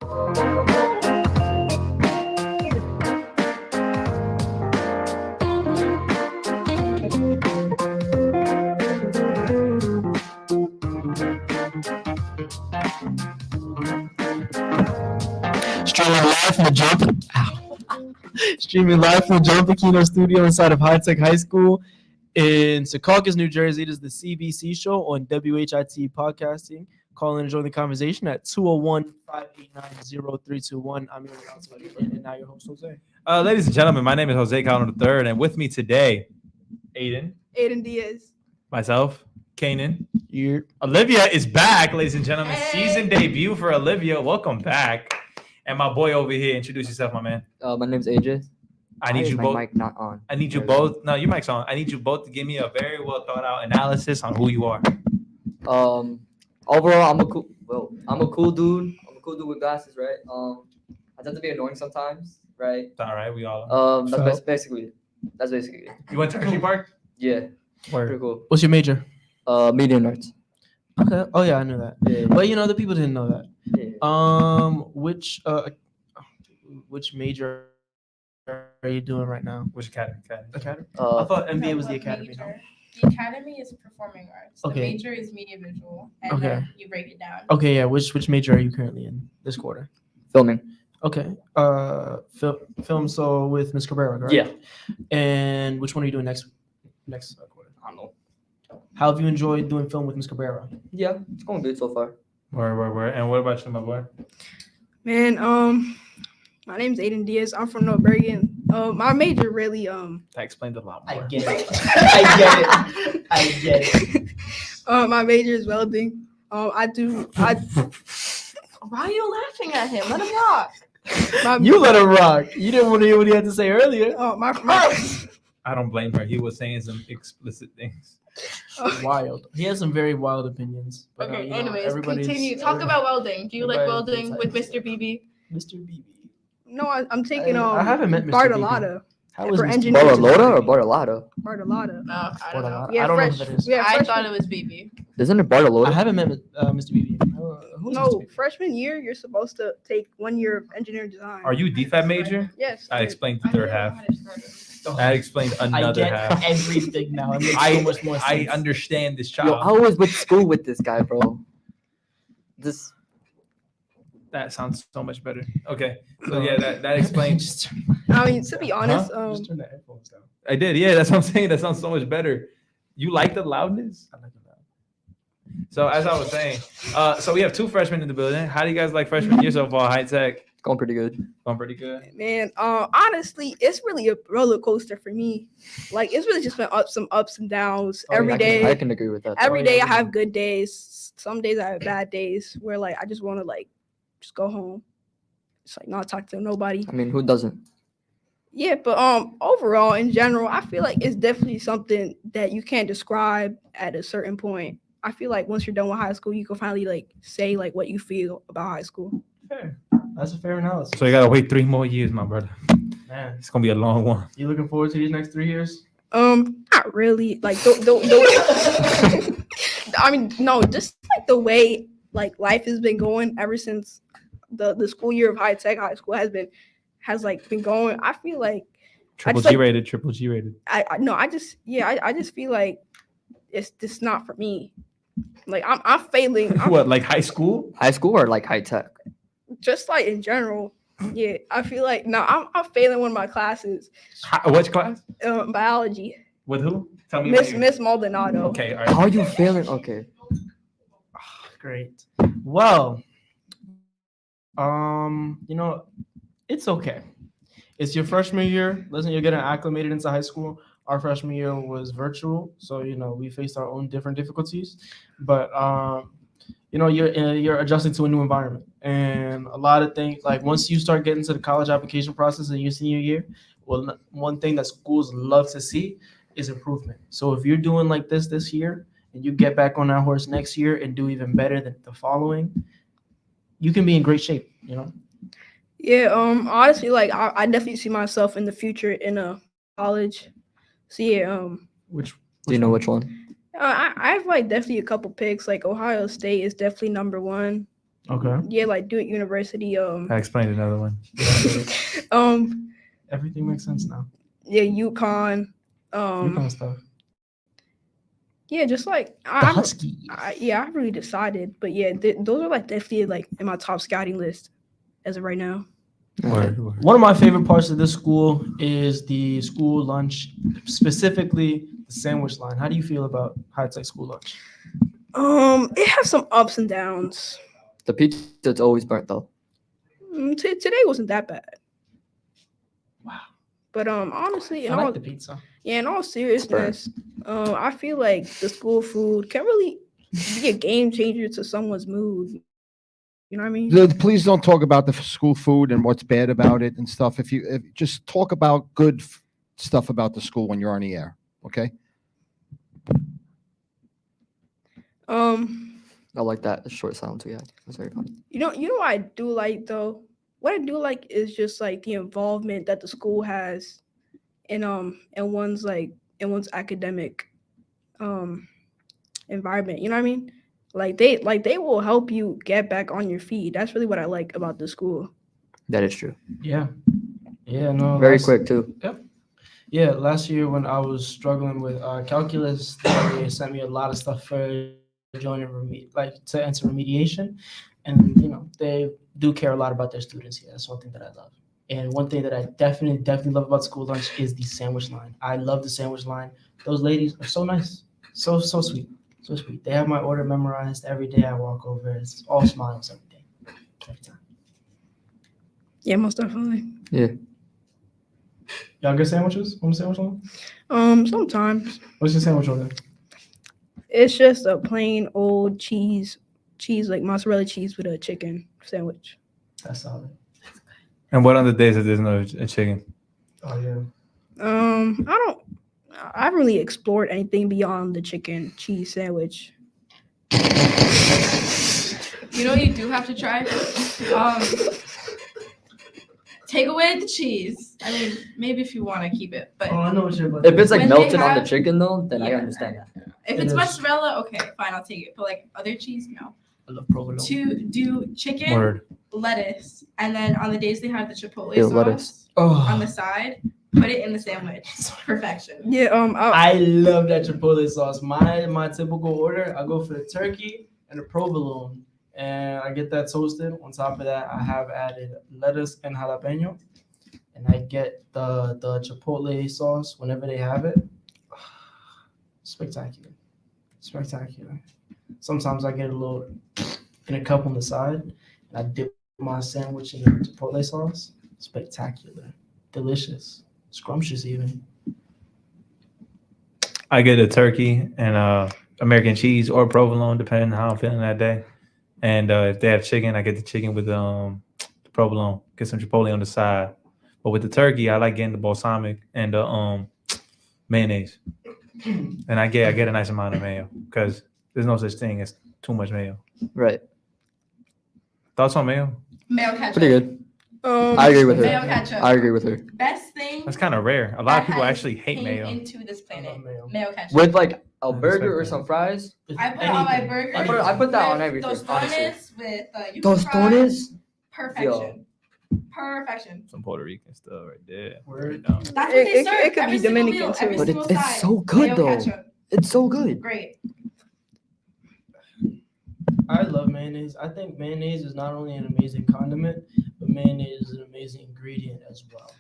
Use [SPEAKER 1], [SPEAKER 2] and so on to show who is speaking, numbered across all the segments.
[SPEAKER 1] Streaming live from the Jump. Streaming live from the Jump Kino studio inside of High Tech High School in Secaucus, New Jersey. It is the CBC Show on WHIT Podcasting. Call in and join the conversation at 201-589-0321. I'm your host, and now your host, Jose.
[SPEAKER 2] Ladies and gentlemen, my name is Jose Calderon III, and with me today, Aiden
[SPEAKER 3] Diaz,
[SPEAKER 2] myself, Kanan.
[SPEAKER 1] Here.
[SPEAKER 2] Olivia is back, ladies and gentlemen. Season debut for Olivia. Welcome back. And my boy over here, introduce yourself, my man.
[SPEAKER 4] My name's AJ.
[SPEAKER 2] I need you
[SPEAKER 4] my
[SPEAKER 2] both.
[SPEAKER 4] mic not on.
[SPEAKER 2] I need you both. No, your mic's on. I need you both to give me a very well thought out analysis on who you are.
[SPEAKER 4] Overall, I'm a cool dude. I'm a cool dude with glasses, right? I tend to be annoying sometimes, right?
[SPEAKER 2] It's all right. We all are.
[SPEAKER 4] That's basically it.
[SPEAKER 2] You went to Hershey Park?
[SPEAKER 4] Yeah.
[SPEAKER 1] Word.
[SPEAKER 4] Pretty cool.
[SPEAKER 1] What's your major?
[SPEAKER 4] Media and arts.
[SPEAKER 1] Okay. Oh yeah, I knew that.
[SPEAKER 4] Yeah.
[SPEAKER 1] But you know, the people didn't know that.
[SPEAKER 4] Yeah.
[SPEAKER 1] Which major are you doing right now?
[SPEAKER 2] Which academy?
[SPEAKER 1] Academy. I thought MBA was the
[SPEAKER 5] What
[SPEAKER 1] academy.
[SPEAKER 5] major? The academy is performing arts. The
[SPEAKER 1] Okay.
[SPEAKER 5] major is media visual, and
[SPEAKER 1] Okay.
[SPEAKER 5] then you break it down.
[SPEAKER 1] Okay, yeah. Which major are you currently in this quarter?
[SPEAKER 4] Filming.
[SPEAKER 1] Okay. Film. So with Ms. Cabrera, right?
[SPEAKER 4] Yeah.
[SPEAKER 1] And which one are you doing next quarter?
[SPEAKER 4] I don't know.
[SPEAKER 1] How have you enjoyed doing film with Ms. Cabrera?
[SPEAKER 4] Yeah, it's going good so far.
[SPEAKER 2] Where? And what about you, my boy?
[SPEAKER 3] man. My name's Aiden Diaz. I'm from North Bergen. My major really
[SPEAKER 2] That explains a lot more.
[SPEAKER 1] I get it. I get it.
[SPEAKER 3] my major is welding.
[SPEAKER 5] Why are you laughing at him? Let him rock.
[SPEAKER 1] You let him rock. You didn't want to hear what he had to say earlier.
[SPEAKER 3] my
[SPEAKER 2] I don't blame her. He was saying some explicit things.
[SPEAKER 1] Wild. He has some very wild opinions. But,
[SPEAKER 5] Okay.
[SPEAKER 1] you know,
[SPEAKER 5] Anyways,
[SPEAKER 1] everybody's-
[SPEAKER 5] continue. Talk about welding. Do you like
[SPEAKER 1] everybody
[SPEAKER 5] welding
[SPEAKER 1] thinks
[SPEAKER 5] with
[SPEAKER 1] I-
[SPEAKER 5] Mr. BB?
[SPEAKER 1] Mr. BB.
[SPEAKER 3] No, I'm taking
[SPEAKER 1] I haven't met Mr. BB.
[SPEAKER 3] Bartolotta.
[SPEAKER 1] How was
[SPEAKER 3] For
[SPEAKER 1] Mr.
[SPEAKER 3] engineering.
[SPEAKER 4] Bartolotta or Bartolotta?
[SPEAKER 3] Bartolotta.
[SPEAKER 5] No, I don't know.
[SPEAKER 1] Bartolotta?
[SPEAKER 3] Yeah,
[SPEAKER 1] I don't know
[SPEAKER 3] fresh.
[SPEAKER 1] who that is.
[SPEAKER 3] Yeah,
[SPEAKER 5] I
[SPEAKER 3] freshman-
[SPEAKER 5] thought it was BB.
[SPEAKER 4] Isn't it
[SPEAKER 1] I
[SPEAKER 4] Bartolotta?
[SPEAKER 1] haven't met Mr. BB. Who's Mr.
[SPEAKER 3] No,
[SPEAKER 1] BB?
[SPEAKER 3] freshman year you're supposed to take 1 year of engineering design.
[SPEAKER 2] Are you a DFAB major?
[SPEAKER 3] Yes.
[SPEAKER 2] I explained the third half.
[SPEAKER 1] Oh,
[SPEAKER 2] That explained
[SPEAKER 1] I
[SPEAKER 2] another
[SPEAKER 1] get
[SPEAKER 2] half.
[SPEAKER 1] everything now. It makes so
[SPEAKER 2] I
[SPEAKER 1] much more sense.
[SPEAKER 2] I understand this
[SPEAKER 4] Yo,
[SPEAKER 2] child.
[SPEAKER 4] I was with school with this guy, bro. This.
[SPEAKER 2] That sounds so much better. Okay, so yeah, that explains.
[SPEAKER 3] I mean, to be honest,
[SPEAKER 1] Just turn the headphones down.
[SPEAKER 2] I did. Yeah, that's what I'm saying. That sounds so much better. You like the loudness?
[SPEAKER 1] I like it loud.
[SPEAKER 2] So as I was saying, so we have two freshmen in the building. How do you guys like freshman year so far? High tech,
[SPEAKER 4] Going pretty good.
[SPEAKER 2] going pretty good.
[SPEAKER 3] man, honestly, it's really a roller coaster for me. Like, it's really just been some ups and downs
[SPEAKER 1] Oh, yeah,
[SPEAKER 3] every
[SPEAKER 4] I
[SPEAKER 3] day.
[SPEAKER 4] can agree with that.
[SPEAKER 3] Every
[SPEAKER 1] yeah,
[SPEAKER 3] day I
[SPEAKER 1] we
[SPEAKER 3] have
[SPEAKER 1] do.
[SPEAKER 3] good days. Some days I have bad days where like I just want to like just go home. It's like not talk to nobody.
[SPEAKER 4] I mean, who doesn't?
[SPEAKER 3] Yeah, but overall in general, I feel like it's definitely something that you can't describe at a certain point. I feel like once you're done with high school, you can finally like say like what you feel about high school.
[SPEAKER 1] Fair. That's a fair analysis.
[SPEAKER 2] So you gotta wait 3 more years, my brother.
[SPEAKER 1] Man,
[SPEAKER 2] It's gonna be a long one.
[SPEAKER 1] you looking forward to these next 3 years?
[SPEAKER 3] Not really. Like I mean, no, just like the way like life has been going ever since the school year of high school has been going. I feel like
[SPEAKER 2] Triple
[SPEAKER 3] just
[SPEAKER 2] G
[SPEAKER 3] like-
[SPEAKER 2] rated. Triple G rated.
[SPEAKER 3] I just feel like it's just not for me. Like I'm failing.
[SPEAKER 2] What, like high school?
[SPEAKER 4] High school or like high tech?
[SPEAKER 3] Just like in general. Yeah, I feel like I'm failing one of my classes,
[SPEAKER 2] Which class?
[SPEAKER 3] biology.
[SPEAKER 2] With who? Tell me.
[SPEAKER 3] Miss Maldonado.
[SPEAKER 2] Okay, all right.
[SPEAKER 4] How are you failing? Okay.
[SPEAKER 1] Great. Well, it's okay. It's your freshman year. Listen, you're getting acclimated into high school. Our freshman year was virtual, so we faced our own different difficulties. But you're adjusting to a new environment, and a lot of things like once you start getting to the college application process in your senior year, well, one thing that schools love to see is improvement. So if you're doing like this year, and you get back on that horse next year and do even better than the following, you can be in great shape.
[SPEAKER 3] Yeah, honestly, like I definitely see myself in the future in a college. So yeah,
[SPEAKER 1] Which
[SPEAKER 4] Do you know which one?
[SPEAKER 3] I have like definitely a couple picks. Like Ohio State is definitely number one.
[SPEAKER 1] Okay.
[SPEAKER 3] Yeah, like Duke University.
[SPEAKER 2] I explained another one.
[SPEAKER 1] Everything makes sense now.
[SPEAKER 3] Yeah, UConn.
[SPEAKER 1] You kind of stuff.
[SPEAKER 3] Yeah, just like
[SPEAKER 1] The
[SPEAKER 3] I
[SPEAKER 1] Huskies.
[SPEAKER 3] yeah, I really decided, but yeah, those are like definitely like in my top scouting list as of right now.
[SPEAKER 2] Word.
[SPEAKER 1] One of my favorite parts of this school is the school lunch, specifically the sandwich line. How do you feel about high tech school lunch?
[SPEAKER 3] It has some ups and downs.
[SPEAKER 4] The pizza's always burnt though.
[SPEAKER 3] Today wasn't that bad.
[SPEAKER 1] Wow.
[SPEAKER 3] But honestly,
[SPEAKER 1] I like the pizza.
[SPEAKER 3] in all seriousness, I feel like the school food can really be a game changer to someone's mood. You know what I mean?
[SPEAKER 6] Please don't talk about the school food and what's bad about it and stuff. If just talk about good stuff about the school when you're on the air, okay?
[SPEAKER 4] I like that. The short silence we had. That's very funny.
[SPEAKER 3] You know what I do like though? What I do like is just like the involvement that the school has in one's academic environment. You know what I mean? Like they will help you get back on your feet. That's really what I like about the school.
[SPEAKER 4] That is true.
[SPEAKER 1] Yeah. Yeah, no.
[SPEAKER 4] Very quick too.
[SPEAKER 1] Yeah, last year when I was struggling with calculus, they sent me a lot of stuff for joining to answer remediation, and they do care a lot about their students. Yeah, that's one thing that I love. And one thing that I definitely love about school lunch is the sandwich line. I love the sandwich line. Those ladies are so nice, so sweet, so sweet. They have my order memorized every day. I walk over. It's all smiles every day, every time.
[SPEAKER 3] Yeah, most definitely.
[SPEAKER 4] Yeah.
[SPEAKER 1] Y'all get sandwiches on the sandwich line?
[SPEAKER 3] Sometimes
[SPEAKER 1] What's your sandwich order?
[SPEAKER 3] it's just a plain old cheese like mozzarella cheese with a chicken sandwich.
[SPEAKER 1] That's solid.
[SPEAKER 2] And what on the days that there's no chicken?
[SPEAKER 1] Oh yeah.
[SPEAKER 3] I haven't really explored anything beyond the chicken cheese sandwich.
[SPEAKER 5] You know what you do have to try? Take away the cheese. I mean, maybe if you want to keep it, but
[SPEAKER 1] Oh, I know what you're about.
[SPEAKER 4] If it's like
[SPEAKER 5] When they
[SPEAKER 4] melted on the
[SPEAKER 5] have-
[SPEAKER 4] chicken though, then I
[SPEAKER 5] Yeah.
[SPEAKER 4] understand that.
[SPEAKER 5] if
[SPEAKER 1] It
[SPEAKER 5] it's
[SPEAKER 1] is.
[SPEAKER 5] mozzarella, okay, fine, I'll take it. But like other cheese, no.
[SPEAKER 1] I love provolone.
[SPEAKER 5] To do chicken,
[SPEAKER 2] Word.
[SPEAKER 5] lettuce, and then on the days they have the chipotle
[SPEAKER 4] Ew,
[SPEAKER 5] sauce
[SPEAKER 4] lettuce.
[SPEAKER 5] on
[SPEAKER 1] Oh,
[SPEAKER 5] the side, put it in the sandwich. Perfection.
[SPEAKER 3] Yeah,
[SPEAKER 1] I love that chipotle sauce. My typical order, I go for the turkey and the provolone, and I get that toasted. On top of that, I have added lettuce and jalapeno, and I get the chipotle sauce whenever they have it. Spectacular, spectacular. Sometimes I get a little in a cup on the side, and I dip my sandwich in the chipotle sauce. Spectacular, delicious, scrumptious even.
[SPEAKER 2] I get a turkey and American cheese or provolone, depending on how I'm feeling that day. And if they have chicken, I get the chicken with provolone. Get some chipotle on the side. But with the turkey, I like getting the balsamic and the mayonnaise. And I get a nice amount of mayo because there's no such thing as too much mayo.
[SPEAKER 4] Right.
[SPEAKER 2] Thoughts on mayo?
[SPEAKER 5] Mayo ketchup.
[SPEAKER 4] Pretty good.
[SPEAKER 3] Um,
[SPEAKER 4] I agree with
[SPEAKER 5] Mayo
[SPEAKER 4] her.
[SPEAKER 5] ketchup.
[SPEAKER 4] I agree with her.
[SPEAKER 5] Best thing.
[SPEAKER 2] That's kind of rare. A lot
[SPEAKER 5] that
[SPEAKER 2] of people
[SPEAKER 5] has
[SPEAKER 2] actually hate
[SPEAKER 5] came
[SPEAKER 2] mayo.
[SPEAKER 5] into this planet.
[SPEAKER 1] I love mayo.
[SPEAKER 5] Mayo ketchup.
[SPEAKER 4] With like a
[SPEAKER 2] I
[SPEAKER 4] burger or
[SPEAKER 2] respect
[SPEAKER 4] some fries.
[SPEAKER 5] I put it on my burger.
[SPEAKER 4] I put that on
[SPEAKER 5] with
[SPEAKER 4] everything,
[SPEAKER 5] Tostones with yuca fries.
[SPEAKER 4] Tostones?
[SPEAKER 5] Perfection. Perfection.
[SPEAKER 2] Some Puerto Rican stuff right there.
[SPEAKER 1] Word.
[SPEAKER 2] You know.
[SPEAKER 5] That's what
[SPEAKER 3] It-
[SPEAKER 5] they
[SPEAKER 3] it-
[SPEAKER 5] serve.
[SPEAKER 3] it could
[SPEAKER 5] every
[SPEAKER 3] be
[SPEAKER 5] single
[SPEAKER 3] Dominican
[SPEAKER 5] meal,
[SPEAKER 3] too.
[SPEAKER 5] every
[SPEAKER 4] But
[SPEAKER 5] single
[SPEAKER 4] it's
[SPEAKER 5] side.
[SPEAKER 4] so good,
[SPEAKER 5] Mayo
[SPEAKER 4] though.
[SPEAKER 5] ketchup.
[SPEAKER 4] It's so good.
[SPEAKER 5] Great.
[SPEAKER 1] I love mayonnaise. I think mayonnaise is not only an amazing condiment, but mayonnaise is an amazing ingredient as well.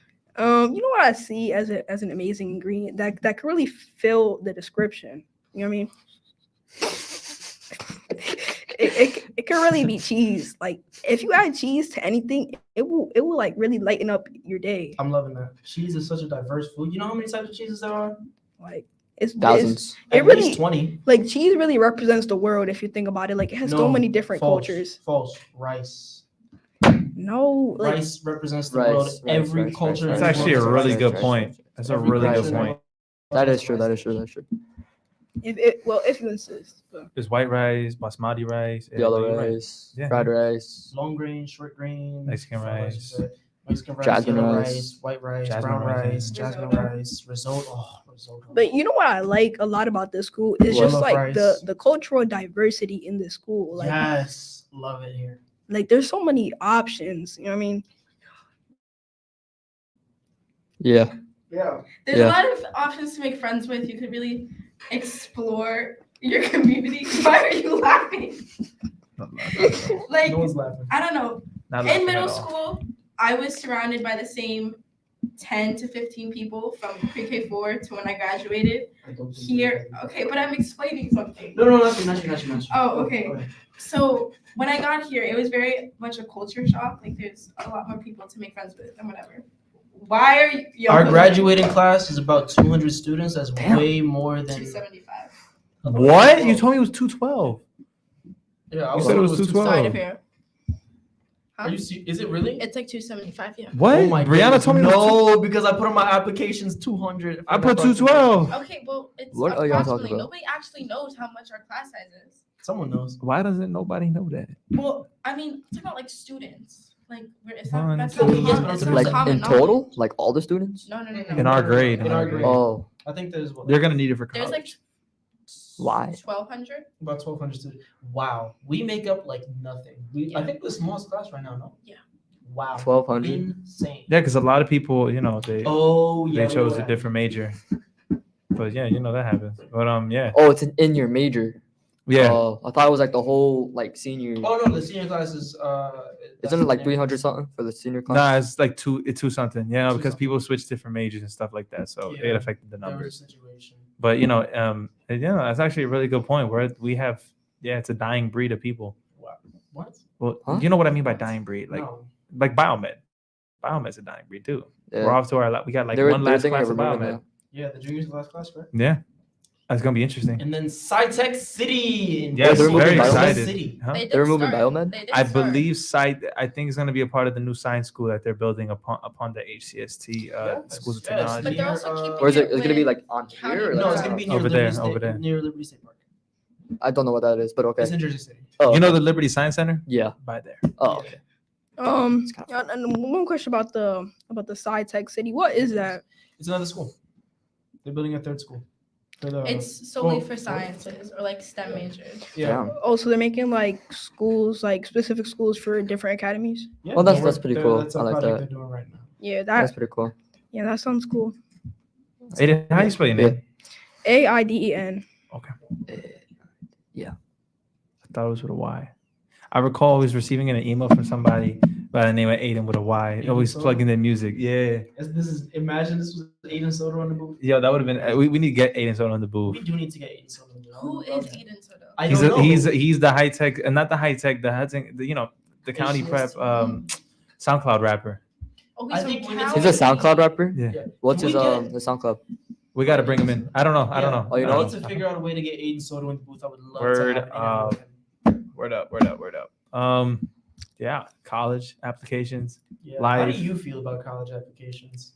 [SPEAKER 3] You know what I see as an amazing ingredient that could really fill the description. You know what I mean? It can really be cheese. Like if you add cheese to anything, it will like really lighten up your day.
[SPEAKER 1] I'm loving that. Cheese is such a diverse food. You know how many types of cheeses there are?
[SPEAKER 3] Like it's
[SPEAKER 4] Thousands.
[SPEAKER 3] It
[SPEAKER 1] At
[SPEAKER 3] really-
[SPEAKER 1] least 20.
[SPEAKER 3] like cheese really represents the world if you think about it. Like it has so
[SPEAKER 1] No,
[SPEAKER 3] many different
[SPEAKER 1] false,
[SPEAKER 3] cultures.
[SPEAKER 1] False. Rice.
[SPEAKER 3] No, like
[SPEAKER 1] Rice represents the
[SPEAKER 4] Rice,
[SPEAKER 1] world.
[SPEAKER 4] rice,
[SPEAKER 1] Every
[SPEAKER 4] rice,
[SPEAKER 1] culture.
[SPEAKER 4] rice,
[SPEAKER 1] in
[SPEAKER 2] That's
[SPEAKER 1] the
[SPEAKER 2] actually a
[SPEAKER 1] world
[SPEAKER 2] really
[SPEAKER 1] has
[SPEAKER 2] good
[SPEAKER 1] rice.
[SPEAKER 2] point. That's a
[SPEAKER 1] Every
[SPEAKER 2] really
[SPEAKER 1] culture
[SPEAKER 2] good
[SPEAKER 1] in the
[SPEAKER 2] point.
[SPEAKER 1] world
[SPEAKER 4] That
[SPEAKER 1] has
[SPEAKER 4] is true.
[SPEAKER 1] rice.
[SPEAKER 4] That is true. That's true.
[SPEAKER 3] if you insist. But
[SPEAKER 2] There's white rice, basmati rice,
[SPEAKER 4] Yellow
[SPEAKER 2] you're right.
[SPEAKER 4] rice,
[SPEAKER 2] Yeah.
[SPEAKER 4] fried rice.
[SPEAKER 1] Long grain, short grain,
[SPEAKER 2] Mexican
[SPEAKER 1] fried
[SPEAKER 2] rice.
[SPEAKER 1] you said. Mexican rice,
[SPEAKER 4] Jasmine
[SPEAKER 1] yellow
[SPEAKER 4] rice.
[SPEAKER 1] rice, white rice,
[SPEAKER 2] Jasmine
[SPEAKER 1] brown
[SPEAKER 2] rice,
[SPEAKER 1] rice,
[SPEAKER 2] yeah.
[SPEAKER 1] jasmine
[SPEAKER 5] Risotto.
[SPEAKER 1] rice, risotto. Oh, risotto.
[SPEAKER 3] But you know what I like a lot about this school is
[SPEAKER 1] Yellow
[SPEAKER 3] just like
[SPEAKER 1] fries.
[SPEAKER 3] the cultural diversity in this school. Like
[SPEAKER 1] Yes, love it here.
[SPEAKER 3] Like there's so many options. You know what I mean?
[SPEAKER 4] Yeah.
[SPEAKER 1] Yeah.
[SPEAKER 5] There's
[SPEAKER 4] Yeah.
[SPEAKER 5] a lot of options to make friends with. You could really explore your community. Why are you laughing? Like,
[SPEAKER 1] No one's laughing.
[SPEAKER 5] I don't know.
[SPEAKER 2] Not
[SPEAKER 5] In
[SPEAKER 2] laughing
[SPEAKER 5] middle
[SPEAKER 2] at all.
[SPEAKER 5] school, I was surrounded by the same 10 to 15 people from pre-K 4 to when I graduated.
[SPEAKER 1] I don't think
[SPEAKER 5] Here,
[SPEAKER 1] that-
[SPEAKER 5] okay, but I'm explaining something.
[SPEAKER 1] No, not you, not you.
[SPEAKER 5] Oh, okay.
[SPEAKER 1] Go ahead.
[SPEAKER 5] So when I got here, it was very much a culture shock. Like there's a lot more people to make friends with and whatever. Why are you?
[SPEAKER 1] Our graduating class is about 200 students. That's
[SPEAKER 4] Damn.
[SPEAKER 1] way more than
[SPEAKER 5] 275.
[SPEAKER 2] What? You told me it was 212.
[SPEAKER 1] Yeah, I
[SPEAKER 2] You
[SPEAKER 1] was
[SPEAKER 2] said it was
[SPEAKER 1] 212.
[SPEAKER 5] Sorry to
[SPEAKER 2] 212.
[SPEAKER 5] hear.
[SPEAKER 1] Are you? Is it really?
[SPEAKER 5] It's like 275. Yeah.
[SPEAKER 2] What?
[SPEAKER 1] Oh my
[SPEAKER 2] Brianna
[SPEAKER 1] goodness.
[SPEAKER 2] told me it was
[SPEAKER 1] No, because I put on my applications 200.
[SPEAKER 2] I put 212.
[SPEAKER 5] Okay, well, it's
[SPEAKER 4] What are y'all talking
[SPEAKER 5] approximately.
[SPEAKER 4] about?
[SPEAKER 5] Nobody actually knows how much our class size is.
[SPEAKER 1] Someone knows.
[SPEAKER 2] Why doesn't nobody know that?
[SPEAKER 5] Well, I mean, it's about like students. Like, it's
[SPEAKER 2] One,
[SPEAKER 5] not, that's
[SPEAKER 2] two,
[SPEAKER 5] not
[SPEAKER 1] yes,
[SPEAKER 5] common.
[SPEAKER 1] but
[SPEAKER 5] It's
[SPEAKER 1] I'm
[SPEAKER 5] not
[SPEAKER 4] Like
[SPEAKER 1] saying-
[SPEAKER 5] common
[SPEAKER 4] in
[SPEAKER 5] knowledge.
[SPEAKER 4] total, like all the students.
[SPEAKER 5] No.
[SPEAKER 2] In our grade.
[SPEAKER 1] In our grade.
[SPEAKER 4] Oh,
[SPEAKER 1] I think there's what,
[SPEAKER 2] They're gonna need it for
[SPEAKER 5] There's like
[SPEAKER 2] college.
[SPEAKER 4] Why?
[SPEAKER 5] 1,200.
[SPEAKER 1] about 1,200 students. Wow, we make up like nothing. I
[SPEAKER 5] Yeah.
[SPEAKER 1] think we're the smallest class right now. No.
[SPEAKER 5] Yeah.
[SPEAKER 1] Wow.
[SPEAKER 4] 1,200.
[SPEAKER 1] Insane.
[SPEAKER 2] Yeah, because a lot of people,
[SPEAKER 1] Oh yeah.
[SPEAKER 2] they chose
[SPEAKER 1] we
[SPEAKER 2] a
[SPEAKER 1] were-
[SPEAKER 2] different major. But yeah, that happens. But yeah,
[SPEAKER 4] Oh, it's in your major.
[SPEAKER 2] yeah.
[SPEAKER 4] Oh, I thought it was like the whole like senior.
[SPEAKER 1] Oh no, the senior class is
[SPEAKER 4] Isn't it like 300 something for the senior class?
[SPEAKER 2] Nah, it's like two something. Yeah,
[SPEAKER 1] Two
[SPEAKER 2] because
[SPEAKER 1] something.
[SPEAKER 2] people switch different majors and stuff like that, so
[SPEAKER 1] Yeah.
[SPEAKER 2] it affected the
[SPEAKER 1] There was
[SPEAKER 2] numbers.
[SPEAKER 1] a situation.
[SPEAKER 2] But that's actually a really good point. Where we have, it's a dying breed of people.
[SPEAKER 1] Wow. What?
[SPEAKER 2] Well,
[SPEAKER 4] Huh?
[SPEAKER 2] you know what I mean by
[SPEAKER 1] What?
[SPEAKER 2] dying breed, like
[SPEAKER 1] No.
[SPEAKER 2] biomed. Biomed's a dying breed too.
[SPEAKER 4] Yeah.
[SPEAKER 2] We're off to our we got like
[SPEAKER 4] They were-
[SPEAKER 2] one
[SPEAKER 4] they were
[SPEAKER 2] last
[SPEAKER 4] thinking
[SPEAKER 2] class
[SPEAKER 4] of
[SPEAKER 2] of
[SPEAKER 4] removing
[SPEAKER 2] biomed.
[SPEAKER 1] Yeah, the juniors last class, right?
[SPEAKER 2] Yeah, that's gonna be interesting.
[SPEAKER 1] And then Sci-Tech City. In
[SPEAKER 2] Yes,
[SPEAKER 4] they're
[SPEAKER 1] Kansas
[SPEAKER 4] very
[SPEAKER 1] City.
[SPEAKER 2] excited.
[SPEAKER 1] City.
[SPEAKER 2] Huh?
[SPEAKER 5] They did
[SPEAKER 4] They're removing
[SPEAKER 5] start.
[SPEAKER 4] biomed?
[SPEAKER 5] They did
[SPEAKER 2] I
[SPEAKER 5] start.
[SPEAKER 2] believe I think it's going to be a part of the new science school that they're building upon the HCST
[SPEAKER 1] Yes,
[SPEAKER 2] schools of
[SPEAKER 1] yes.
[SPEAKER 2] technology.
[SPEAKER 5] But they're also keeping
[SPEAKER 4] Or is it
[SPEAKER 5] it
[SPEAKER 4] gonna be
[SPEAKER 5] with
[SPEAKER 4] like on
[SPEAKER 5] county
[SPEAKER 4] here? Or
[SPEAKER 1] No,
[SPEAKER 4] like,
[SPEAKER 1] it's gonna be near
[SPEAKER 2] Over
[SPEAKER 1] Liberty
[SPEAKER 2] there,
[SPEAKER 1] State,
[SPEAKER 2] over there.
[SPEAKER 1] near Liberty State Park.
[SPEAKER 4] I don't know what that is, but okay.
[SPEAKER 1] It's in Jersey City.
[SPEAKER 4] Oh,
[SPEAKER 2] You know
[SPEAKER 4] okay.
[SPEAKER 2] the Liberty Science Center
[SPEAKER 4] Yeah.
[SPEAKER 2] by there.
[SPEAKER 4] Oh, okay.
[SPEAKER 3] And
[SPEAKER 4] It's kinda-
[SPEAKER 3] one question about the Sci-Tech City. What is that?
[SPEAKER 1] It's another school. They're building a third school. For the-
[SPEAKER 5] It's solely
[SPEAKER 1] Oh,
[SPEAKER 5] for
[SPEAKER 1] oh.
[SPEAKER 5] sciences or like STEM majors.
[SPEAKER 1] yeah.
[SPEAKER 4] Damn.
[SPEAKER 3] Oh, so they're making like schools, like specific schools for different academies.
[SPEAKER 1] Yeah,
[SPEAKER 4] Oh, that's-
[SPEAKER 1] they're
[SPEAKER 4] that's
[SPEAKER 1] work-
[SPEAKER 4] pretty
[SPEAKER 1] they're-
[SPEAKER 4] cool.
[SPEAKER 1] That's a
[SPEAKER 4] I like
[SPEAKER 1] project
[SPEAKER 4] that.
[SPEAKER 1] they're doing right now.
[SPEAKER 3] Yeah,
[SPEAKER 4] That's
[SPEAKER 3] that
[SPEAKER 4] pretty cool.
[SPEAKER 3] that sounds cool.
[SPEAKER 2] Aiden, how you spell your name?
[SPEAKER 3] AIDEN.
[SPEAKER 2] I thought it was with a Y. I recall always receiving an email from somebody by the name of Aiden with a Y,
[SPEAKER 1] Aiden
[SPEAKER 2] always
[SPEAKER 1] Soto?
[SPEAKER 2] plugging their music. Yeah.
[SPEAKER 1] This is imagine this was Aiden Soto on the booth.
[SPEAKER 2] Yo, that would have been. We need to get Aiden Soto on the booth.
[SPEAKER 1] We do need to get Aiden Soto.
[SPEAKER 5] Who is Eden Soto?
[SPEAKER 1] I
[SPEAKER 2] He's
[SPEAKER 1] don't know.
[SPEAKER 2] he's the high tech, not the high tech, the county prep
[SPEAKER 1] HCST.
[SPEAKER 2] SoundCloud rapper.
[SPEAKER 5] Oh,
[SPEAKER 1] I
[SPEAKER 5] he's
[SPEAKER 1] think
[SPEAKER 5] from
[SPEAKER 1] we need to-
[SPEAKER 4] He's a
[SPEAKER 5] Cali.
[SPEAKER 4] SoundCloud rapper.
[SPEAKER 2] Yeah.
[SPEAKER 1] Yeah.
[SPEAKER 4] What's
[SPEAKER 1] Can
[SPEAKER 4] his
[SPEAKER 1] we get-
[SPEAKER 4] his SoundCloud?
[SPEAKER 2] We got to bring him in. I don't know. I don't know.
[SPEAKER 4] Oh, you
[SPEAKER 2] I
[SPEAKER 4] know
[SPEAKER 1] I
[SPEAKER 2] don't
[SPEAKER 1] need to
[SPEAKER 2] know.
[SPEAKER 1] figure out a way to get Aiden Soto in the booth. I would love
[SPEAKER 2] Word
[SPEAKER 1] to have an interview with him.
[SPEAKER 2] Word up. Yeah, college applications.
[SPEAKER 1] Yeah. How do
[SPEAKER 2] Live.
[SPEAKER 1] you feel about college applications?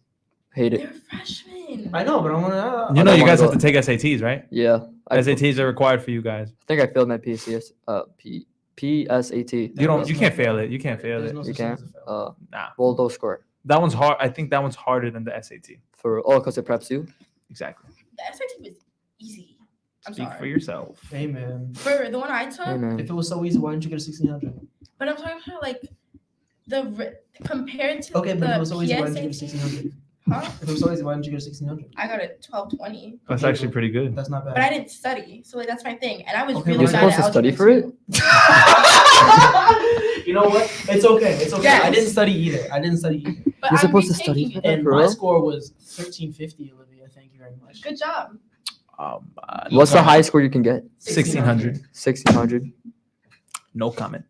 [SPEAKER 4] Hate it.
[SPEAKER 5] They're freshmen.
[SPEAKER 1] I know, but I want to.
[SPEAKER 2] You
[SPEAKER 4] I
[SPEAKER 2] know,
[SPEAKER 4] don't
[SPEAKER 2] you guys
[SPEAKER 4] wanna
[SPEAKER 2] have to take SATs, right?
[SPEAKER 4] Yeah. I
[SPEAKER 2] SATs are required for you guys.
[SPEAKER 4] think I failed my PSAT. PSAT.
[SPEAKER 2] You can't fail it. You can't fail it.
[SPEAKER 4] You can't.
[SPEAKER 2] Nah,
[SPEAKER 4] Well, low score
[SPEAKER 2] that one's hard. I think that one's harder than the SAT.
[SPEAKER 4] because it preps you.
[SPEAKER 2] Exactly.
[SPEAKER 5] The SAT was easy. I'm
[SPEAKER 2] Speak
[SPEAKER 5] sorry.
[SPEAKER 2] for yourself.
[SPEAKER 1] Hey man,
[SPEAKER 5] For the one I took,
[SPEAKER 4] Hey, man.
[SPEAKER 1] if it was so easy, why didn't you get a 1600?
[SPEAKER 5] but I'm talking about like compared to
[SPEAKER 1] Okay, but if it was so easy, why didn't you get a
[SPEAKER 5] PSAT,
[SPEAKER 1] 1600?
[SPEAKER 5] huh?
[SPEAKER 1] If it was so easy, why didn't you get a 1600?
[SPEAKER 5] I got a 1220,
[SPEAKER 2] That's actually pretty good.
[SPEAKER 1] That's not bad.
[SPEAKER 5] but I didn't study, so like that's my thing, and I was
[SPEAKER 1] Okay,
[SPEAKER 5] really
[SPEAKER 1] You're
[SPEAKER 5] bad
[SPEAKER 4] supposed
[SPEAKER 5] at
[SPEAKER 4] to study
[SPEAKER 5] algebra
[SPEAKER 4] for it?
[SPEAKER 5] too.
[SPEAKER 1] You know what? It's okay. It's okay. I
[SPEAKER 5] Yes.
[SPEAKER 1] didn't study either.
[SPEAKER 5] But
[SPEAKER 4] You're
[SPEAKER 5] I'm
[SPEAKER 4] supposed to study
[SPEAKER 5] retaking
[SPEAKER 4] for
[SPEAKER 5] it.
[SPEAKER 4] that?
[SPEAKER 1] And
[SPEAKER 4] For
[SPEAKER 1] my
[SPEAKER 4] real?
[SPEAKER 1] score was 1350, Olivia. Thank you very much.
[SPEAKER 5] Good job.
[SPEAKER 4] What's the highest score you can get?
[SPEAKER 2] 1600.
[SPEAKER 4] 1600.
[SPEAKER 2] No comment.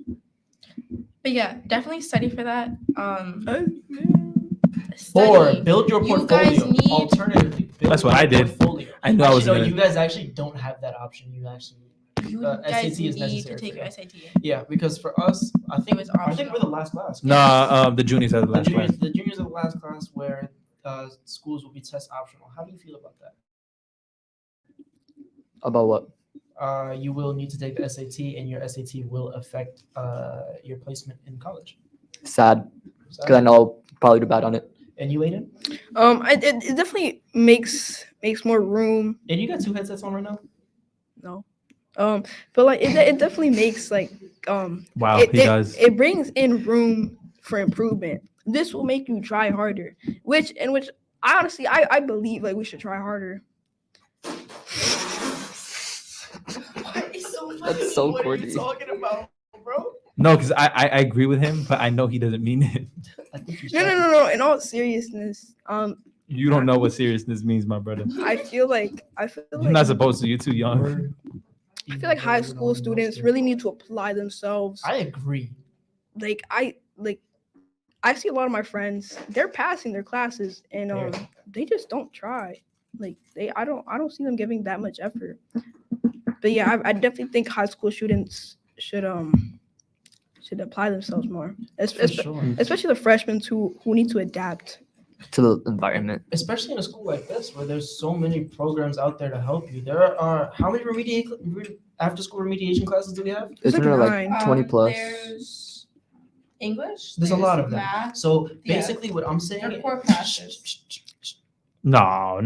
[SPEAKER 5] But yeah, definitely study for that.
[SPEAKER 1] Or
[SPEAKER 5] Study.
[SPEAKER 1] build your
[SPEAKER 5] You
[SPEAKER 1] portfolio.
[SPEAKER 5] guys need-
[SPEAKER 1] Alternatively, build
[SPEAKER 2] That's what
[SPEAKER 1] your
[SPEAKER 2] I did.
[SPEAKER 1] portfolio.
[SPEAKER 2] I knew I was
[SPEAKER 1] Actually, no,
[SPEAKER 2] gonna-
[SPEAKER 1] you guys actually don't have that option. You actually,
[SPEAKER 5] You
[SPEAKER 1] SAT
[SPEAKER 5] guys
[SPEAKER 1] is
[SPEAKER 5] need to
[SPEAKER 1] necessary
[SPEAKER 5] take
[SPEAKER 1] for
[SPEAKER 5] your
[SPEAKER 1] you.
[SPEAKER 5] SAT.
[SPEAKER 1] yeah, because for us, I think
[SPEAKER 5] was
[SPEAKER 1] I think we're
[SPEAKER 5] optional.
[SPEAKER 1] the last class.
[SPEAKER 2] No, the juniors are the
[SPEAKER 1] The
[SPEAKER 2] last class.
[SPEAKER 1] juniors are the last class where schools will be test optional. How do you feel about that?
[SPEAKER 4] About what?
[SPEAKER 1] You will need to take the SAT, and your SAT will affect your placement in college.
[SPEAKER 4] Sad.
[SPEAKER 1] So-
[SPEAKER 4] Because I know I'll probably do bad on it.
[SPEAKER 1] And you, Aiden?
[SPEAKER 3] It definitely makes more room.
[SPEAKER 1] And you got 2 headsets on right now?
[SPEAKER 3] No, But like it definitely makes like
[SPEAKER 2] Wow,
[SPEAKER 3] it,
[SPEAKER 2] he
[SPEAKER 3] it,
[SPEAKER 2] does.
[SPEAKER 3] it brings in room for improvement. This will make you try harder, which I honestly I believe like we should try harder.
[SPEAKER 5] What is so funny?
[SPEAKER 4] That's so
[SPEAKER 1] What are
[SPEAKER 4] corny.
[SPEAKER 1] you talking about, bro?
[SPEAKER 2] No, because I agree with him, but I know he doesn't mean it.
[SPEAKER 1] I think he's
[SPEAKER 3] No. In all seriousness,
[SPEAKER 2] You don't know what seriousness means, my brother.
[SPEAKER 3] I feel like
[SPEAKER 2] You're not supposed to. You're too young.
[SPEAKER 3] I feel like high school students really need to apply themselves.
[SPEAKER 1] I agree.
[SPEAKER 3] Like I see a lot of my friends, they're passing their classes and they just don't try. Like I don't see them giving that much effort. But yeah, I definitely think high school students should apply themselves more.
[SPEAKER 1] For sure.
[SPEAKER 3] Especially the freshmen who need to adapt.
[SPEAKER 4] To the environment.
[SPEAKER 1] Especially in a school like this where there's so many programs out there to help you. There are how many after school remediation classes do we have?
[SPEAKER 4] Isn't there like
[SPEAKER 3] nine.
[SPEAKER 4] 20 plus?
[SPEAKER 5] There's English.
[SPEAKER 1] There's a lot of them.
[SPEAKER 5] Math.
[SPEAKER 1] So
[SPEAKER 5] Yeah.
[SPEAKER 1] basically what I'm saying
[SPEAKER 5] They're core classes.
[SPEAKER 2] No.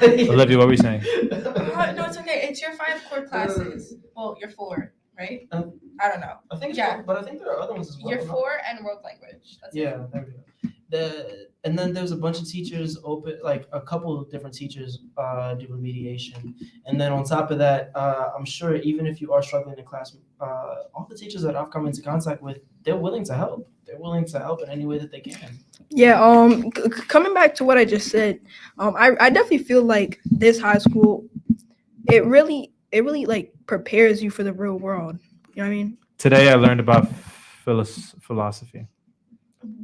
[SPEAKER 1] Olivia,
[SPEAKER 2] Olivia, what were you saying?
[SPEAKER 5] No, it's okay. It's your 5 core classes. Well, your 4, right?
[SPEAKER 1] Um,
[SPEAKER 5] I don't know.
[SPEAKER 1] I think it's
[SPEAKER 5] Yeah.
[SPEAKER 1] one, but I think there are other ones as well.
[SPEAKER 5] Your 4 and world language. That's it.
[SPEAKER 1] Yeah, there we go. And then there's a bunch of teachers open, like a couple of different teachers do remediation, and then on top of that, I'm sure even if you are struggling in class, all the teachers that I've come into contact with, they're willing to help. They're willing to help in any way that they can.
[SPEAKER 3] Yeah, coming back to what I just said, I definitely feel like this high school, it really like prepares you for the real world. You know what I mean?
[SPEAKER 2] Today I learned about philosophy.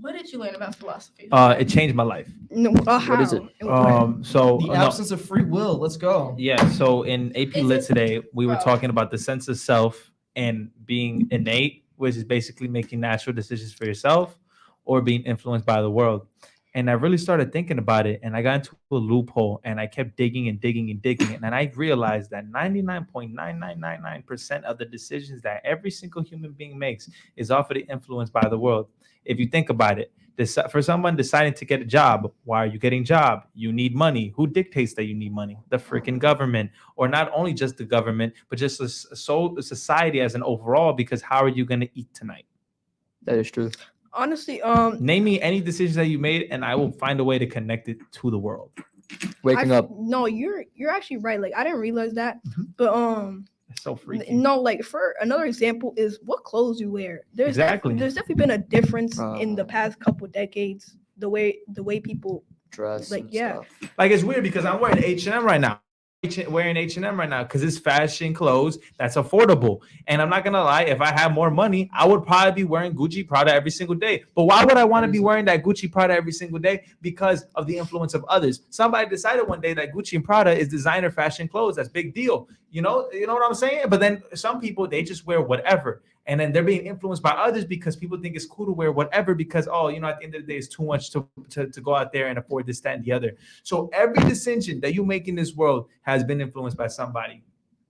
[SPEAKER 5] What did you learn about philosophy?
[SPEAKER 2] It changed my life.
[SPEAKER 3] No, how?
[SPEAKER 4] What is it?
[SPEAKER 3] In what way?
[SPEAKER 2] So
[SPEAKER 1] The absence of free will. Let's go.
[SPEAKER 2] yeah, so in AP
[SPEAKER 5] Is
[SPEAKER 2] Lit
[SPEAKER 5] it-
[SPEAKER 2] today, we were
[SPEAKER 5] Bro.
[SPEAKER 2] talking about the sense of self and being innate, which is basically making natural decisions for yourself or being influenced by the world. And I really started thinking about it, and I got into a loophole, and I kept digging and digging and digging, and I realized that 99.9999% of the decisions that every single human being makes is often influenced by the world. If you think about it, for someone deciding to get a job, why are you getting a job? You need money. Who dictates that you need money? The freaking government, or not only just the government, but just society as an overall. Because how are you going to eat tonight?
[SPEAKER 4] That is true.
[SPEAKER 3] Honestly,
[SPEAKER 2] Name me any decisions that you made, and I will find a way to connect it to the world.
[SPEAKER 4] Waking up.
[SPEAKER 3] No, you're actually right. Like I didn't realize that,
[SPEAKER 2] Mhm.
[SPEAKER 3] but
[SPEAKER 2] It's so freaky.
[SPEAKER 3] no, like for another example is what clothes you wear.
[SPEAKER 2] Exactly.
[SPEAKER 3] There's definitely been a difference in the
[SPEAKER 4] Uh.
[SPEAKER 3] past couple decades. The way people
[SPEAKER 4] Dress.
[SPEAKER 3] Like,
[SPEAKER 4] and
[SPEAKER 3] yeah.
[SPEAKER 4] stuff.
[SPEAKER 2] Like it's weird because I'm wearing H&M right now. Wearing H&M right now because it's fashion clothes that's affordable. And I'm not gonna lie, if I had more money, I would probably be wearing Gucci Prada every single day. But why would I want to be wearing that Gucci Prada every single day? Because of the influence of others. Somebody decided one day that Gucci and Prada is designer fashion clothes. That's big deal. You know what I'm saying? But then some people, they just wear whatever. And then they're being influenced by others because people think it's cool to wear whatever because, at the end of the day, it's too much to go out there and afford this, that, and the other. So every decision that you make in this world has been influenced by somebody.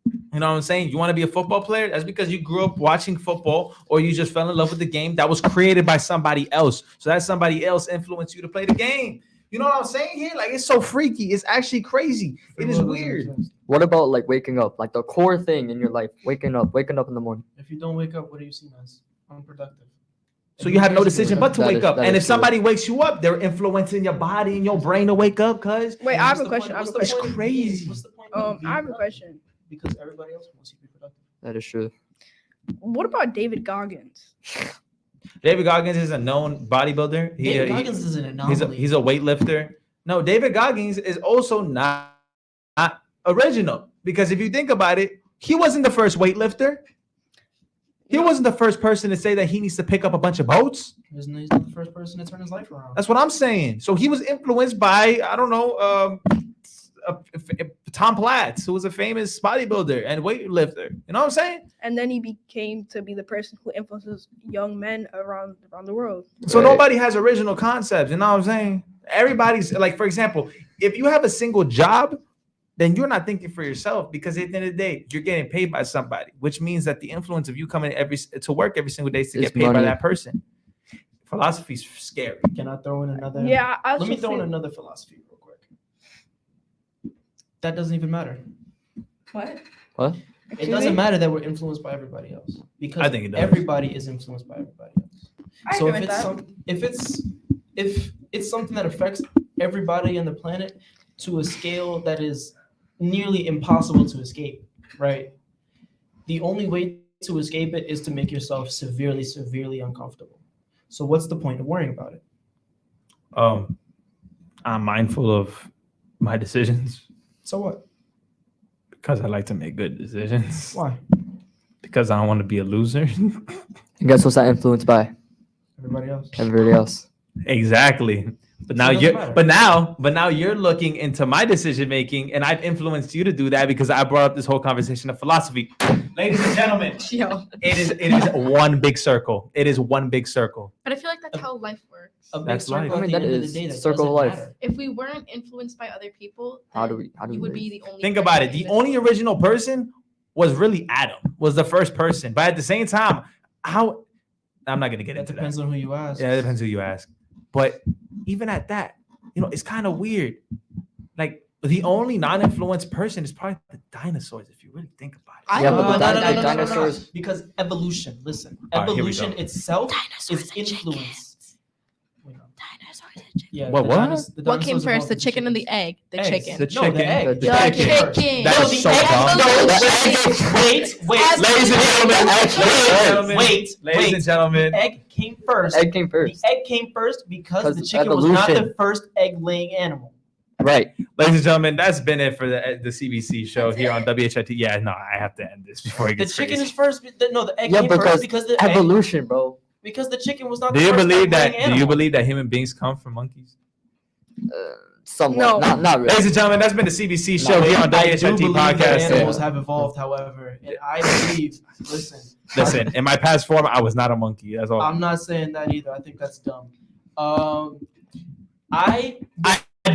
[SPEAKER 2] You know what I'm saying? You want to be a football player? That's because you grew up watching football or you just fell in love with the game that was created by somebody else. So that somebody else influenced you to play the game. You know what I'm saying here? Like, it's so freaky. It's actually crazy. It is weird.
[SPEAKER 4] What about like waking up? Like the core thing in your life, waking up in the morning.
[SPEAKER 1] If you don't wake up, what do you see as unproductive?
[SPEAKER 2] So you have no decision but to
[SPEAKER 4] That
[SPEAKER 2] wake
[SPEAKER 4] is-
[SPEAKER 2] up.
[SPEAKER 4] that
[SPEAKER 2] And
[SPEAKER 4] is
[SPEAKER 2] if somebody wakes you up, they're influencing your body and your brain to wake up, cuz.
[SPEAKER 3] Wait, I have a question.
[SPEAKER 1] What's the point of
[SPEAKER 2] crazy.
[SPEAKER 1] being- What's the point of being
[SPEAKER 3] I have a
[SPEAKER 1] productive?
[SPEAKER 3] question.
[SPEAKER 1] Because everybody else wants you to be productive.
[SPEAKER 4] That is true.
[SPEAKER 3] What about David Goggins?
[SPEAKER 2] David Goggins is a known bodybuilder.
[SPEAKER 1] David Goggins is an anomaly.
[SPEAKER 2] He's a weightlifter. No, David Goggins is also not original because if you think about it, he wasn't the first weightlifter. He wasn't the first person to say that he needs to pick up a bunch of boats.
[SPEAKER 1] He's not the first person to turn his life around.
[SPEAKER 2] That's what I'm saying. So he was influenced by, I don't know, Tom Platz, who was a famous bodybuilder and weightlifter. You know what I'm saying?
[SPEAKER 3] And then he became to be the person who influences young men around the world.
[SPEAKER 2] So
[SPEAKER 4] Right.
[SPEAKER 2] nobody has original concepts. You know what I'm saying? Everybody's like, for example, if you have a single job, then you're not thinking for yourself because at the end of the day, you're getting paid by somebody, which means that the influence of you coming to work every single day is to
[SPEAKER 4] It's
[SPEAKER 2] get paid by
[SPEAKER 4] money.
[SPEAKER 2] that person. Philosophy's scary.
[SPEAKER 1] Can I throw in another?
[SPEAKER 3] Yeah, I
[SPEAKER 1] Let me
[SPEAKER 3] also
[SPEAKER 1] throw in
[SPEAKER 3] feel-
[SPEAKER 1] another philosophy real quick. That doesn't even matter.
[SPEAKER 5] What?
[SPEAKER 4] What?
[SPEAKER 1] It
[SPEAKER 3] Excuse
[SPEAKER 1] doesn't
[SPEAKER 3] me?
[SPEAKER 1] matter that we're influenced by everybody else because
[SPEAKER 2] I think it does.
[SPEAKER 1] everybody is influenced by everybody else.
[SPEAKER 5] I
[SPEAKER 1] So
[SPEAKER 5] agree
[SPEAKER 1] if
[SPEAKER 5] with
[SPEAKER 1] it's
[SPEAKER 5] that.
[SPEAKER 1] if it's something that affects everybody on the planet to a scale that is nearly impossible to escape, right? The only way to escape it is to make yourself severely, severely uncomfortable. So what's the point of worrying about it?
[SPEAKER 2] I'm mindful of my decisions
[SPEAKER 1] So what?
[SPEAKER 2] because I like to make good decisions.
[SPEAKER 1] Why?
[SPEAKER 2] Because I don't want to be a loser.
[SPEAKER 4] And guess what's that influenced by?
[SPEAKER 1] Everybody else.
[SPEAKER 4] Everybody else.
[SPEAKER 2] Exactly. But
[SPEAKER 1] So
[SPEAKER 2] now
[SPEAKER 1] it doesn't
[SPEAKER 2] you're
[SPEAKER 1] matter.
[SPEAKER 2] but now you're looking into my decision making, and I've influenced you to do that because I brought up this whole conversation of philosophy. Ladies and gentlemen,
[SPEAKER 5] Yo.
[SPEAKER 2] it is one big circle. It is one big circle.
[SPEAKER 5] But I feel like that's how life works.
[SPEAKER 1] A big
[SPEAKER 2] That's
[SPEAKER 1] circle
[SPEAKER 2] life.
[SPEAKER 1] at
[SPEAKER 4] I mean,
[SPEAKER 1] the
[SPEAKER 4] that
[SPEAKER 1] end of the
[SPEAKER 4] is
[SPEAKER 1] day that
[SPEAKER 4] circle of
[SPEAKER 1] doesn't
[SPEAKER 4] life.
[SPEAKER 1] matter.
[SPEAKER 5] If we weren't influenced by other people,
[SPEAKER 4] How do
[SPEAKER 5] then
[SPEAKER 4] we
[SPEAKER 5] would
[SPEAKER 4] live?
[SPEAKER 5] be the only.
[SPEAKER 2] Think
[SPEAKER 5] person
[SPEAKER 2] about it.
[SPEAKER 5] in
[SPEAKER 2] The
[SPEAKER 5] this
[SPEAKER 2] only
[SPEAKER 5] world.
[SPEAKER 2] original person was really Adam, was the first person. But at the same time, how I'm not gonna get
[SPEAKER 1] That
[SPEAKER 2] into
[SPEAKER 1] depends
[SPEAKER 2] that.
[SPEAKER 1] on who you ask.
[SPEAKER 2] Yeah, it depends who you ask. But even at that, it's kind of weird. Like the only non-influenced person is probably the dinosaurs, if you really think about it.
[SPEAKER 5] I
[SPEAKER 4] Yeah,
[SPEAKER 5] don't
[SPEAKER 4] but
[SPEAKER 5] know
[SPEAKER 4] the
[SPEAKER 5] about
[SPEAKER 4] dinosaurs-
[SPEAKER 1] Because evolution. Listen,
[SPEAKER 2] All right, here we
[SPEAKER 1] evolution
[SPEAKER 2] go.
[SPEAKER 1] itself
[SPEAKER 5] Dinosaurs
[SPEAKER 1] is
[SPEAKER 5] and
[SPEAKER 1] influenced.
[SPEAKER 5] Dinosaurs and chickens.
[SPEAKER 1] Yeah.
[SPEAKER 2] What,
[SPEAKER 1] the
[SPEAKER 2] what?
[SPEAKER 1] the
[SPEAKER 5] What came
[SPEAKER 1] dinosaurs
[SPEAKER 5] first,
[SPEAKER 1] evolved
[SPEAKER 5] the
[SPEAKER 1] into
[SPEAKER 5] chicken or the
[SPEAKER 1] chickens.
[SPEAKER 5] egg? The
[SPEAKER 1] Eggs.
[SPEAKER 5] chicken.
[SPEAKER 2] The
[SPEAKER 1] No, the
[SPEAKER 2] chicken.
[SPEAKER 1] egg.
[SPEAKER 4] The
[SPEAKER 1] The egg came first.
[SPEAKER 5] chicken.
[SPEAKER 2] That
[SPEAKER 1] No,
[SPEAKER 2] is
[SPEAKER 1] the
[SPEAKER 2] so
[SPEAKER 1] egg.
[SPEAKER 2] dumb.
[SPEAKER 1] No,
[SPEAKER 5] Evolution.
[SPEAKER 1] wait.
[SPEAKER 2] Ladies and gentlemen,
[SPEAKER 1] The egg came first.
[SPEAKER 4] Egg came first.
[SPEAKER 1] The egg came first because
[SPEAKER 4] 'Cause
[SPEAKER 1] the chicken was not the
[SPEAKER 4] evolution.
[SPEAKER 1] first egg-laying animal.
[SPEAKER 4] Right.
[SPEAKER 2] ladies and gentlemen, that's been it for the CBC show
[SPEAKER 5] That's
[SPEAKER 2] here
[SPEAKER 5] it?
[SPEAKER 2] on WHIT. Yeah, no, I have to end this before it
[SPEAKER 1] The
[SPEAKER 2] gets
[SPEAKER 1] chicken
[SPEAKER 2] crazy.
[SPEAKER 1] is first. No, the egg
[SPEAKER 4] Yeah,
[SPEAKER 1] came
[SPEAKER 4] because
[SPEAKER 1] first because the egg,
[SPEAKER 4] Evolution, bro.
[SPEAKER 1] because the chicken was not
[SPEAKER 2] Do
[SPEAKER 1] the
[SPEAKER 2] you
[SPEAKER 1] first
[SPEAKER 2] believe that?
[SPEAKER 1] egg-laying
[SPEAKER 2] Do you
[SPEAKER 1] animal.
[SPEAKER 2] believe that human beings come from monkeys?
[SPEAKER 4] Somewhat.
[SPEAKER 3] No.
[SPEAKER 4] Not really.
[SPEAKER 2] Ladies and gentlemen, that's been the CBC show
[SPEAKER 1] No,
[SPEAKER 2] here on
[SPEAKER 1] I do
[SPEAKER 2] WHIT
[SPEAKER 1] believe that
[SPEAKER 2] podcast.
[SPEAKER 1] animals have evolved, however, and I believe.
[SPEAKER 2] Listen, in my past form, I was not a monkey. That's all.
[SPEAKER 1] I'm not saying that either. I think that's dumb. I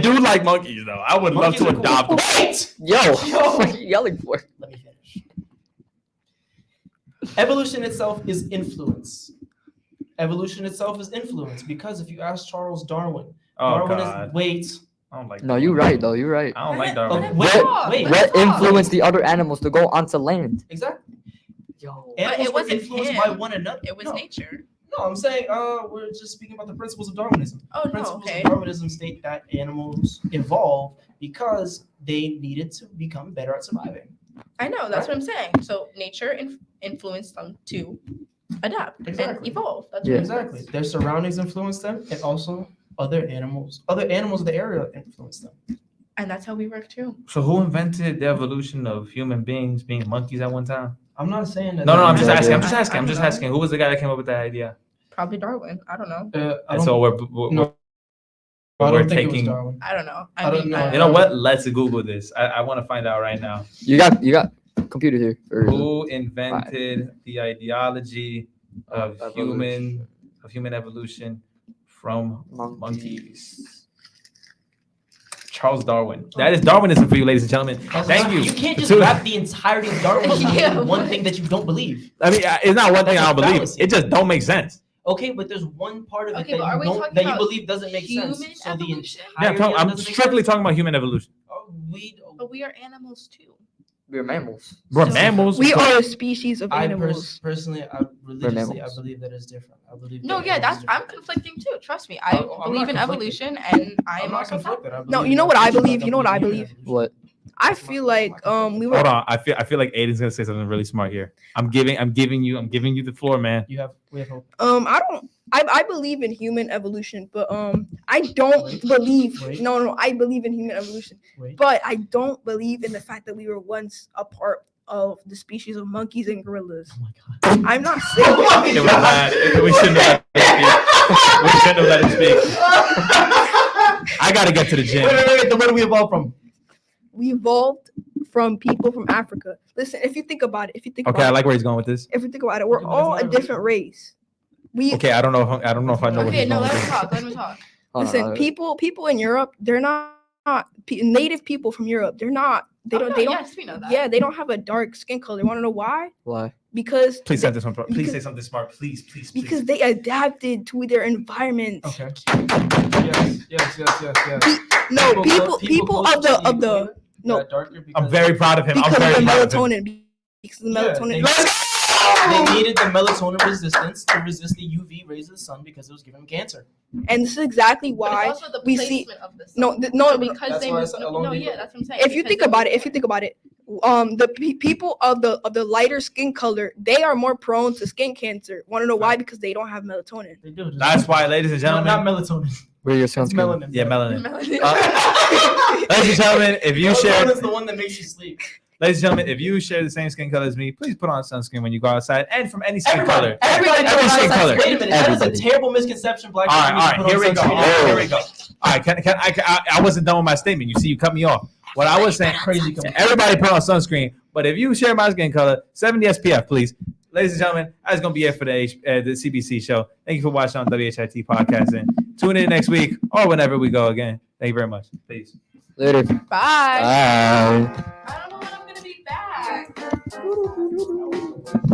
[SPEAKER 2] do like monkeys, though. I would love
[SPEAKER 1] monkeys
[SPEAKER 2] to
[SPEAKER 1] are cool.
[SPEAKER 2] adopt them.
[SPEAKER 1] Wait.
[SPEAKER 4] Yo,
[SPEAKER 1] Yo.
[SPEAKER 4] what are you yelling for?
[SPEAKER 1] Let me finish. Evolution itself is influence. Evolution itself is influence because if you ask Charles Darwin,
[SPEAKER 2] Oh,
[SPEAKER 1] Darwin
[SPEAKER 2] God.
[SPEAKER 1] is wait.
[SPEAKER 2] I don't like
[SPEAKER 4] No, you're right though. You're right.
[SPEAKER 2] I don't like
[SPEAKER 1] Oh,
[SPEAKER 2] Darwin.
[SPEAKER 1] wait,
[SPEAKER 5] What?
[SPEAKER 1] wait.
[SPEAKER 5] Let's
[SPEAKER 4] What
[SPEAKER 5] talk.
[SPEAKER 4] influenced the other animals to go onto land?
[SPEAKER 1] Exactly.
[SPEAKER 4] Yo.
[SPEAKER 1] Animals
[SPEAKER 5] it
[SPEAKER 1] were
[SPEAKER 5] wasn't
[SPEAKER 1] influenced
[SPEAKER 5] him.
[SPEAKER 1] by one another.
[SPEAKER 5] It was
[SPEAKER 1] no,
[SPEAKER 5] nature.
[SPEAKER 1] no, I'm saying we're just speaking about the principles of Darwinism.
[SPEAKER 5] Oh no,
[SPEAKER 1] Principles
[SPEAKER 5] okay.
[SPEAKER 1] of Darwinism state that animals evolved because they needed to become better at surviving.
[SPEAKER 5] I know, that's what I'm saying. So nature influenced them to adapt and
[SPEAKER 1] Exactly.
[SPEAKER 5] evolve. That's
[SPEAKER 4] Yeah.
[SPEAKER 5] what
[SPEAKER 1] Exactly. Their surroundings influence them, and also other animals of the area influence them.
[SPEAKER 5] And that's how we work too.
[SPEAKER 2] So who invented the evolution of human beings being monkeys at one time?
[SPEAKER 1] I'm not saying that.
[SPEAKER 2] No, I'm just
[SPEAKER 4] Yeah,
[SPEAKER 2] asking.
[SPEAKER 4] yeah.
[SPEAKER 2] I'm just asking.
[SPEAKER 5] I
[SPEAKER 2] I'm
[SPEAKER 5] don't
[SPEAKER 2] just
[SPEAKER 5] know.
[SPEAKER 2] asking. Who was the guy that came up with that idea?
[SPEAKER 5] Probably Darwin. I don't know.
[SPEAKER 1] I
[SPEAKER 2] And
[SPEAKER 1] don't,
[SPEAKER 2] so we're
[SPEAKER 1] no, I
[SPEAKER 2] we're
[SPEAKER 1] don't think it was
[SPEAKER 2] taking.
[SPEAKER 1] Darwin.
[SPEAKER 5] I don't know.
[SPEAKER 1] I don't know.
[SPEAKER 2] You know what? Let's Google this. I want to find out right now.
[SPEAKER 4] You got computer here. Or
[SPEAKER 2] Who invented the ideology of
[SPEAKER 4] Evolution.
[SPEAKER 2] human evolution from
[SPEAKER 4] Monkeys.
[SPEAKER 2] monkeys? Charles Darwin. That is Darwinism for you, ladies and gentlemen. Thank you.
[SPEAKER 1] You can't just
[SPEAKER 2] So-
[SPEAKER 1] wrap the entirety of Darwinism
[SPEAKER 5] Yeah,
[SPEAKER 1] into one
[SPEAKER 5] what?
[SPEAKER 1] thing that you don't believe.
[SPEAKER 2] I mean, it's not one thing
[SPEAKER 1] That's
[SPEAKER 2] I
[SPEAKER 1] a
[SPEAKER 2] don't believe.
[SPEAKER 1] fallacy.
[SPEAKER 2] It just don't make sense.
[SPEAKER 1] Okay, but there's one part of it
[SPEAKER 5] Okay,
[SPEAKER 1] that
[SPEAKER 5] but are
[SPEAKER 1] you
[SPEAKER 5] we
[SPEAKER 1] don't
[SPEAKER 5] talking
[SPEAKER 1] that you
[SPEAKER 5] about
[SPEAKER 1] believe doesn't make sense.
[SPEAKER 5] human
[SPEAKER 1] So the
[SPEAKER 5] evolution?
[SPEAKER 2] Yeah,
[SPEAKER 1] entirety
[SPEAKER 2] I'm
[SPEAKER 1] doesn't make
[SPEAKER 2] strictly
[SPEAKER 1] sense.
[SPEAKER 2] talking about human evolution.
[SPEAKER 5] But we are animals too.
[SPEAKER 4] We're mammals.
[SPEAKER 2] We're
[SPEAKER 5] So-
[SPEAKER 2] mammals.
[SPEAKER 3] We are a species of
[SPEAKER 1] I
[SPEAKER 3] animals.
[SPEAKER 1] personally, religiously, I
[SPEAKER 4] mammals.
[SPEAKER 1] believe that is different. I believe.
[SPEAKER 5] No,
[SPEAKER 1] that
[SPEAKER 5] yeah,
[SPEAKER 1] it is
[SPEAKER 5] that's I'm
[SPEAKER 1] different.
[SPEAKER 5] conflicting too. Trust me. I
[SPEAKER 1] I'm
[SPEAKER 5] believe
[SPEAKER 1] not
[SPEAKER 5] in
[SPEAKER 1] conflicted.
[SPEAKER 5] evolution and I
[SPEAKER 1] I'm
[SPEAKER 5] am
[SPEAKER 1] not
[SPEAKER 5] also
[SPEAKER 1] conflicted. I
[SPEAKER 3] No,
[SPEAKER 1] believe
[SPEAKER 3] you
[SPEAKER 1] in
[SPEAKER 3] know what I
[SPEAKER 1] evolution,
[SPEAKER 3] believe?
[SPEAKER 1] but
[SPEAKER 3] You know what I
[SPEAKER 1] in
[SPEAKER 3] believe?
[SPEAKER 1] evolution.
[SPEAKER 4] What?
[SPEAKER 3] I feel like we were
[SPEAKER 2] Hold on. I feel like Aiden's gonna say something really smart here. I'm giving you the floor, man.
[SPEAKER 1] We have hope.
[SPEAKER 3] I believe in human evolution, but I don't
[SPEAKER 1] Wait.
[SPEAKER 3] believe
[SPEAKER 1] Wait.
[SPEAKER 3] no, I believe in human evolution,
[SPEAKER 1] Wait.
[SPEAKER 3] but I don't believe in the fact that we were once a part of the species of monkeys and gorillas.
[SPEAKER 1] Oh my god.
[SPEAKER 3] I'm not saying
[SPEAKER 2] It was bad. We shouldn't have let him speak. We shouldn't have let him speak. I gotta get to the gym.
[SPEAKER 1] Wait. Then where do we evolve from?
[SPEAKER 3] we evolved from people from Africa. Listen, if you think about it,
[SPEAKER 2] Okay, I
[SPEAKER 3] about
[SPEAKER 2] like where he's going with this.
[SPEAKER 3] it, if you think about it, we're
[SPEAKER 1] Okay, but that's
[SPEAKER 3] all
[SPEAKER 1] not
[SPEAKER 3] a
[SPEAKER 1] a
[SPEAKER 3] different race. We
[SPEAKER 2] Okay, I don't know if I know where
[SPEAKER 5] Okay,
[SPEAKER 2] he's
[SPEAKER 5] no,
[SPEAKER 2] going
[SPEAKER 5] let
[SPEAKER 2] with
[SPEAKER 5] him
[SPEAKER 2] this.
[SPEAKER 5] talk. Let him talk.
[SPEAKER 4] Hold on,
[SPEAKER 3] listen. People in Europe, they're not native people from Europe. They're not. They
[SPEAKER 5] Oh,
[SPEAKER 3] don't.
[SPEAKER 5] no,
[SPEAKER 3] They don't.
[SPEAKER 5] Yes, we know that.
[SPEAKER 3] Yeah, they don't have a dark skin color. Want to know why?
[SPEAKER 4] Why?
[SPEAKER 3] Because
[SPEAKER 2] Please
[SPEAKER 3] they,
[SPEAKER 2] say this one. Please say something smart. Please.
[SPEAKER 3] because they adapted to their environment.
[SPEAKER 1] Okay. Yes.
[SPEAKER 3] No, people
[SPEAKER 1] close
[SPEAKER 3] of
[SPEAKER 1] to
[SPEAKER 3] the No.
[SPEAKER 1] got darker because
[SPEAKER 2] I'm very proud of him.
[SPEAKER 3] Because
[SPEAKER 2] I'm
[SPEAKER 3] of
[SPEAKER 2] very
[SPEAKER 3] the
[SPEAKER 2] proud of him.
[SPEAKER 3] melatonin. Because of the
[SPEAKER 1] Yeah,
[SPEAKER 3] melatonin.
[SPEAKER 1] they needed the melatonin resistance to resist the UV rays of the sun because it was giving them cancer.
[SPEAKER 3] And this is exactly
[SPEAKER 5] But
[SPEAKER 3] why
[SPEAKER 5] it's also the
[SPEAKER 3] we see.
[SPEAKER 5] placement of the sun.
[SPEAKER 3] No,
[SPEAKER 5] So because
[SPEAKER 1] That's
[SPEAKER 5] they
[SPEAKER 1] why
[SPEAKER 5] move,
[SPEAKER 1] it's along
[SPEAKER 5] no,
[SPEAKER 1] the-
[SPEAKER 5] yeah, that's what I'm saying.
[SPEAKER 3] if you
[SPEAKER 5] because
[SPEAKER 3] think
[SPEAKER 5] they
[SPEAKER 3] about
[SPEAKER 5] move
[SPEAKER 3] it, the people of the lighter skin color, they are more prone to skin cancer. Want to know why? Because they don't have melatonin.
[SPEAKER 1] They do.
[SPEAKER 2] That's why, ladies and
[SPEAKER 1] No,
[SPEAKER 2] gentlemen.
[SPEAKER 1] not melatonin.
[SPEAKER 6] Wear your
[SPEAKER 1] It's
[SPEAKER 6] sunscreen.
[SPEAKER 1] melanin.
[SPEAKER 2] Yeah, melanin.
[SPEAKER 5] Melanin.
[SPEAKER 2] Ladies and gentlemen, if you share,
[SPEAKER 1] Melatonin's the one that makes you sleep.
[SPEAKER 2] ladies and gentlemen, if you share the same skin color as me, please put on sunscreen when you go outside, and from any skin color.
[SPEAKER 1] Everybody
[SPEAKER 2] Every skin color.
[SPEAKER 1] Wait a minute. That is a
[SPEAKER 6] Everybody.
[SPEAKER 1] terrible misconception. Black
[SPEAKER 2] All
[SPEAKER 1] people need to
[SPEAKER 2] right,
[SPEAKER 1] put
[SPEAKER 2] here
[SPEAKER 1] on
[SPEAKER 2] we go.
[SPEAKER 1] sunscreen.
[SPEAKER 2] Here we go. All right, I wasn't done with my statement. You see, you cut me off. What I was saying,
[SPEAKER 1] Crazy.
[SPEAKER 2] everybody put on sunscreen, but if you share my skin color, 70 SPF, please. Ladies and gentlemen, that's going to be it for the CBC show. Thank you for watching on WHIT Podcast, and tune in next week or whenever we go again. Thank you very much. Peace.
[SPEAKER 6] Later.
[SPEAKER 3] Bye.
[SPEAKER 6] Bye.
[SPEAKER 5] I don't know when I'm gonna be back.